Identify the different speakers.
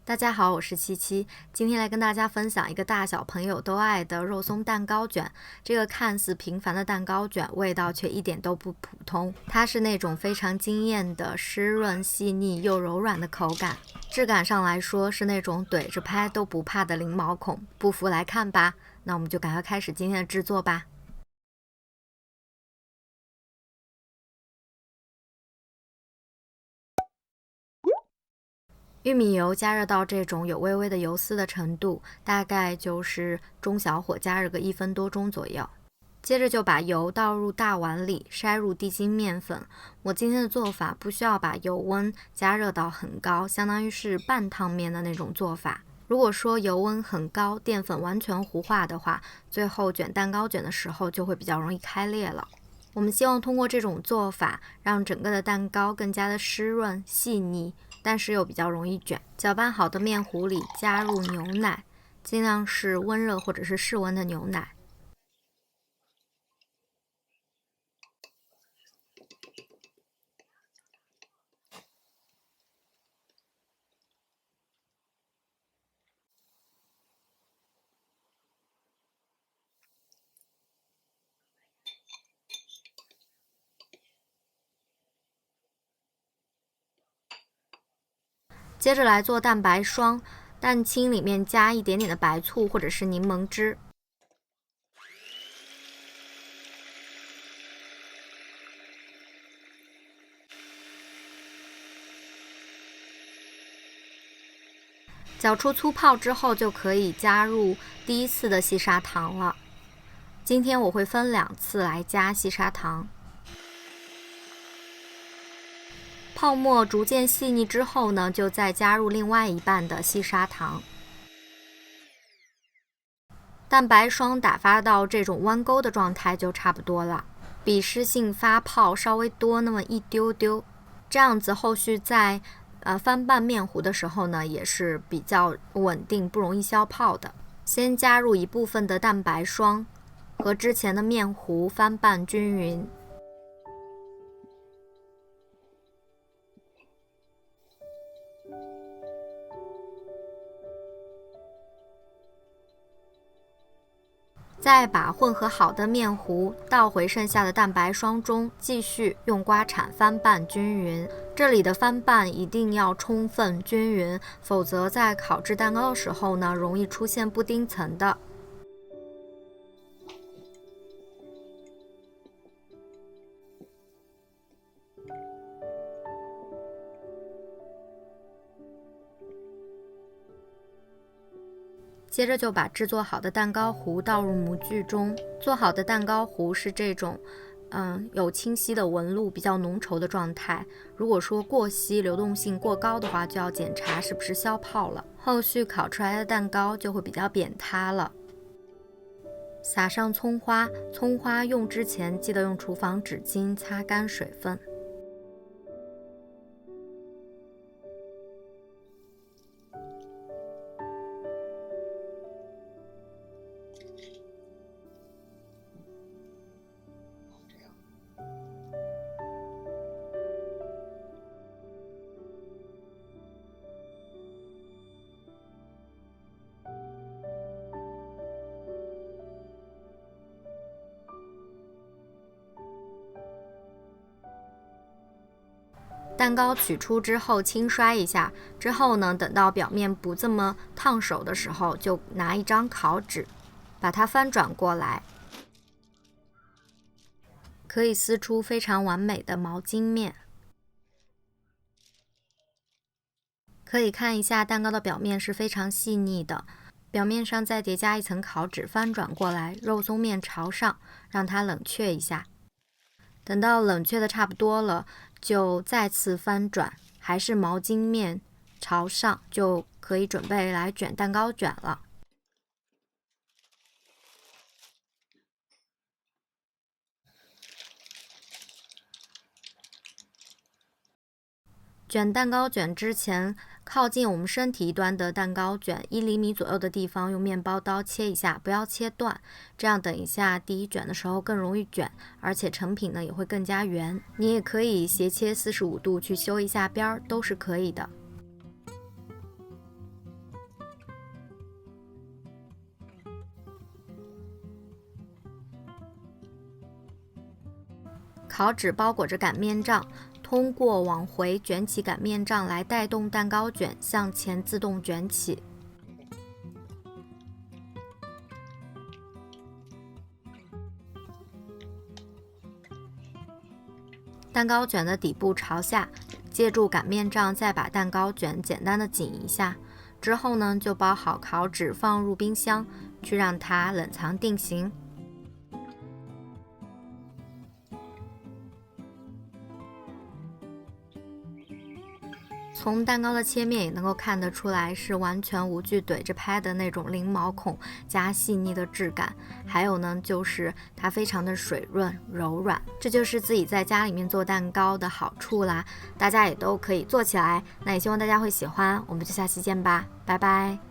Speaker 1: 大家好，我是七七，今天来跟大家分享一个大小朋友都爱的肉松蛋糕卷。这个看似平凡的蛋糕卷，味道却一点都不普通。它是那种非常惊艳的湿润、细腻又柔软的口感，质感上来说是那种怼着拍都不怕的零毛孔。不服来看吧，那我们就赶快开始今天的制作吧。玉米油加热到这种有微微的油丝的程度，大概就是中小火加热个1分多钟左右。接着就把油倒入大碗里，筛入低筋面粉。我今天的做法不需要把油温加热到很高，相当于是半烫面的那种做法。如果说油温很高，淀粉完全糊化的话，最后卷蛋糕卷的时候就会比较容易开裂了。我们希望通过这种做法，让整个的蛋糕更加的湿润细腻，但是又比较容易卷。搅拌好的面糊里加入牛奶，尽量是温热或者是室温的牛奶。接着来做蛋白霜，蛋清里面加一点点的白醋或者是柠檬汁。搅出粗泡之后，就可以加入第一次的细砂糖了。今天我会分2次来加细砂糖。泡沫逐渐细腻之后呢，就再加入另外一半的细砂糖。蛋白霜打发到这种弯钩的状态就差不多了，比湿性发泡稍微多那么一丢丢，这样子后续在翻拌面糊的时候呢，也是比较稳定，不容易消泡的。先加入一部分的蛋白霜，和之前的面糊翻拌均匀。再把混合好的面糊倒回剩下的蛋白霜中，继续用刮铲翻拌均匀。这里的翻拌一定要充分均匀，否则在烤制蛋糕的时候呢，容易出现布丁层的。接着就把制作好的蛋糕糊倒入模具中。做好的蛋糕糊是这种有清晰的纹路，比较浓稠的状态。如果说过稀、流动性过高的话，就要检查是不是消泡了。后续烤出来的蛋糕就会比较扁塌了。撒上葱花，葱花用之前记得用厨房纸巾擦干水分。蛋糕取出之后轻摔一下，之后呢，等到表面不这么烫手的时候，就拿一张烤纸，把它翻转过来，可以撕出非常完美的毛巾面。可以看一下蛋糕的表面是非常细腻的，表面上再叠加一层烤纸，翻转过来，肉松面朝上，让它冷却一下。等到冷却的差不多了，就再次翻转，还是毛巾面朝上，就可以准备来卷蛋糕卷了。卷蛋糕卷之前，靠近我们身体一端的蛋糕卷1厘米左右的地方，用面包刀切一下，不要切断，这样等一下第一卷的时候更容易卷，而且成品呢也会更加圆。你也可以斜切45度去修一下边儿，都是可以的。烤纸包裹着擀面杖，通过往回卷起擀面杖来带动蛋糕卷向前自动卷起。蛋糕卷的底部朝下，借助擀面杖再把蛋糕卷简单的紧一下，之后呢，就包好烤纸放入冰箱，去让它冷藏定型。从蛋糕的切面也能够看得出来，是完全无惧怼着拍的那种零毛孔加细腻的质感，还有呢，就是它非常的水润柔软，这就是自己在家里面做蛋糕的好处啦，大家也都可以做起来，那也希望大家会喜欢，我们就下期见吧，拜拜。